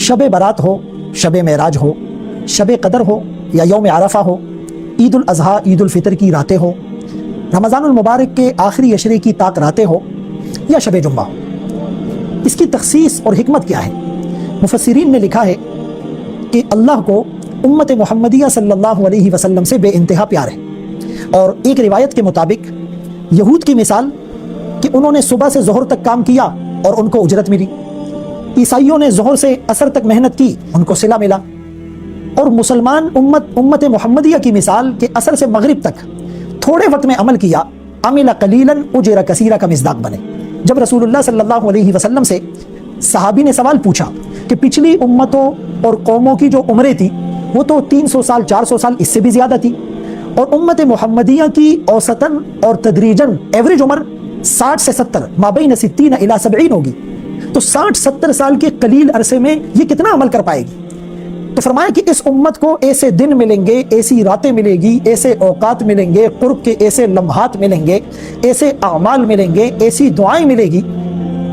शब बारात हो, शब मेराज हो, शब कदर हो या यौम आरफा हो, ईद उल अज़हा ईद उल फितर की रातें हो, रमज़ानुल मुबारक के आखिरी अशरे की ताक रातें हो या शब जुम्मा हो, इसकी तखसीस और हिकमत क्या है? मुफस्सिरीन ने लिखा है कि अल्लाह को उम्मत मुहम्मदिया सल्लल्लाहु अलैहि वसल्लम से बेइंतहा प्यार है। और एक रिवायत के मुताबिक यहूद की मिसाल कि उन्होंने सुबह से ज़ोहर तक काम किया और उनको उजरत मिली, ईसाइयों ने ज़ोहर से असर तक मेहनत की, उनको सिला मिला, और मुसलमान उम्मत मुहम्मदिया की मिसाल कि असर से मगरिब तक थोड़े वक्त में अमल किया, अमिला कलीलन उजरा कसीरा का मिज़दाक बने। जब रसूलुल्लाह सल्लल्लाहु अलैहि वसल्लम से सहाबी ने सवाल पूछा कि पिछली उम्मतों और कौमों की जो उम्रें थी वो तो 300 साल 400 साल इससे भी ज़्यादा थी, और उम्मत मुहम्मदिया की औसतन और तदरीजन एवरेज उम्र 60 से 70 माबैन 60 इला 70 होगी। तो 60-70 साल के कलील अरसे में ये कितना अमल कर पाएगी? तो फरमाया कि इस उम्मत को ऐसे दिन मिलेंगे, ऐसी रातें मिलेगी, ऐसे औकात मिलेंगे, कुर्ब के ऐसे लम्हात मिलेंगे, ऐसे अमाल मिलेंगे, ऐसी दुआएं मिलेगी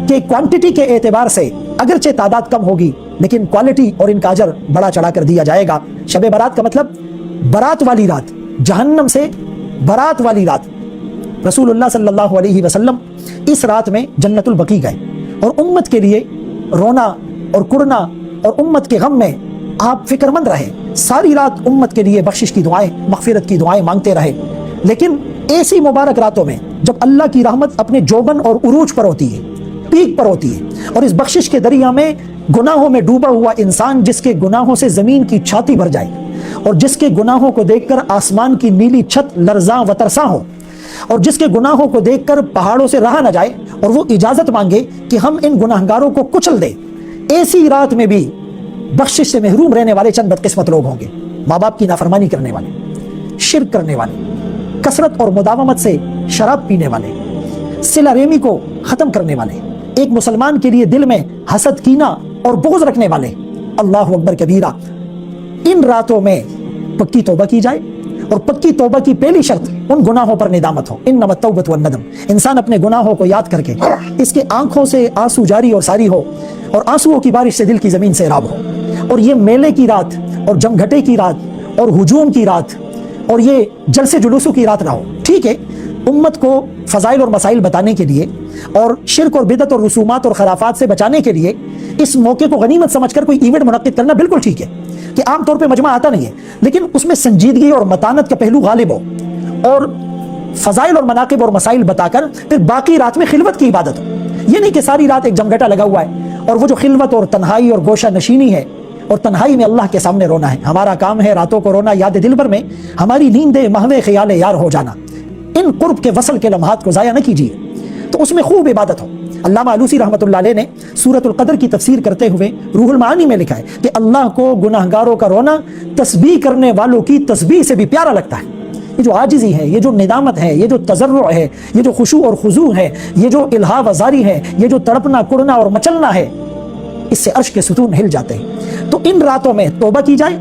कि क्वांटिटी के एतबार से अगरचे तादाद कम होगी लेकिन क्वालिटी और इनका अजर बड़ा चढ़ा कर दिया जाएगा। शब बारात का मतलब बारात वाली रात, जहन्नम से बारात वाली रात। रसूलुल्लाह सल्लल्लाहु अलैहि वसल्लम इस रात में जन्नतुल बकी गए और उम्मत के लिए रोना और कुड़ना और उम्मत के गम में आप फिक्रमंद रहे। सारी रात उम्मत के लिए बख्शिश की दुआएं, मगफिरत की दुआएं मांगते रहे। लेकिन ऐसी मुबारक रातों में जब अल्लाह की रहमत अपने जोबन और उरूज पर होती है, पीक पर होती है, और इस बख्शिश के दरिया में गुनाहों में डूबा हुआ इंसान जिसके गुनाहों से जमीन की छाती भर जाए और जिसके गुनाहों को देखकर आसमान की नीली छत लर्जा व तरसा हो और जिसके गुनाहों को देखकर पहाड़ों से रहा न जाए और वो इजाजत मांगे कि हम इन गुनाहगारों को कुचल दे, ऐसी रात में भी बख्शिश से महरूम रहने वाले चंद बदकिस्मत लोग होंगे। माँ बाप की नाफरमानी करने वाले, शिर्क करने वाले, कसरत और मुदावमत से शराब पीने वाले, सिला रेमी को खत्म करने वाले, एक मुसलमान के लिए दिल में हसद, कीना और बुग़्ज़ रखने वाले। अल्लाहु अकबर कबीरा। इन रातों में पक्की तौबा की जाए और पक्की तौबा की पहली शर्त उन गुनाहों पर निदामत हो। इन्नमा तौबतु वन्नदम। इंसान अपने गुनाहों को याद करके इसके आंखों से आंसू जारी और सारी हो और आंसुओं की बारिश से दिल की जमीन से राब हो। और ये मेले की रात और जमघटे की रात और हुजूम की रात और ये जलसे जुलूसों की रात ना हो। ठीक है, उम्मत को फ़ज़ाइल और मसाइल बताने के लिए और शिर्क और बिदत और रसूमात और खराफात से बचाने के लिए इस मौके को गनीमत समझकर कोई इवेंट मुनक्किद करना बिल्कुल ठीक है कि आमतौर पे मजमा आता नहीं है, लेकिन उसमें संजीदगी और मतानत का पहलू गालिब हो और फ़ज़ाइल और मनाकिब और मसाइल बताकर फिर बाकी रात में खिलवत की इबादत हो। ये नहीं कि सारी रात एक जमघटा लगा हुआ है और वो जो खिलवत और तन्हाई और गोशा नशीनी है और तन्हाई में अल्लाह के सामने रोना है। हमारा काम है रातों को रोना, याद दिल भर में हमारी नींदे महवे ख्याल यार हो जाना। इन कुर्ब के वसल के लम्हात को ज़ाया न कीजिए, तो उसमें खूब इबादत हो। अल्लामा आलूसी रहमतुल्लाह अलैह ने सूरतुल कदर की तफसीर करते हुए रूहुल मानी में लिखा है कि अल्लाह को गुनाहगारों का रोना तस्बीह करने वालों की तस्बीह से भी प्यारा लगता है। ये जो आजिज़ी है, ये जो निदामत है, ये जो तजर्रुअ है, ये जो खुशू और खुजू है, ये जो इल्हा वज़ारी है, ये जो तड़पना कुड़ना और मचलना है, इससे अर्श के सुतून हिल जाते हैं। तो इन रातों में तौबा की जाए।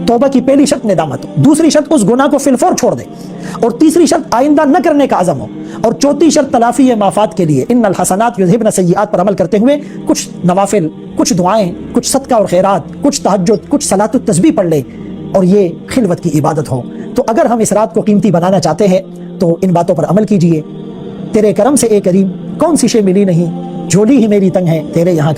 तौबा की पहली शर्त निदामत हो, दूसरी शर्त उस गुनाह को फिलफौर छोड़ दे, और तीसरी शर्त आइंदा न करने का अज़म हो, और चौथी शर्त तलाफी माफ़ात के लिए इन्नल हसनात युज़हिबन सय्यिआत पर अमल करते हुए कुछ नवाफिल, कुछ दुआएं, कुछ सदका और खैरात, कुछ तहज्जुद, कुछ सलातुत तस्बीह पढ़ ले और ये खिलवत की इबादत हो। तो अगर हम इस रात को कीमती बनाना चाहते हैं तो इन बातों पर अमल कीजिए। तेरे करम से ए करीम कौन सी शे मिली नहीं, झोली ही मेरी तंग है तेरे यहाँ।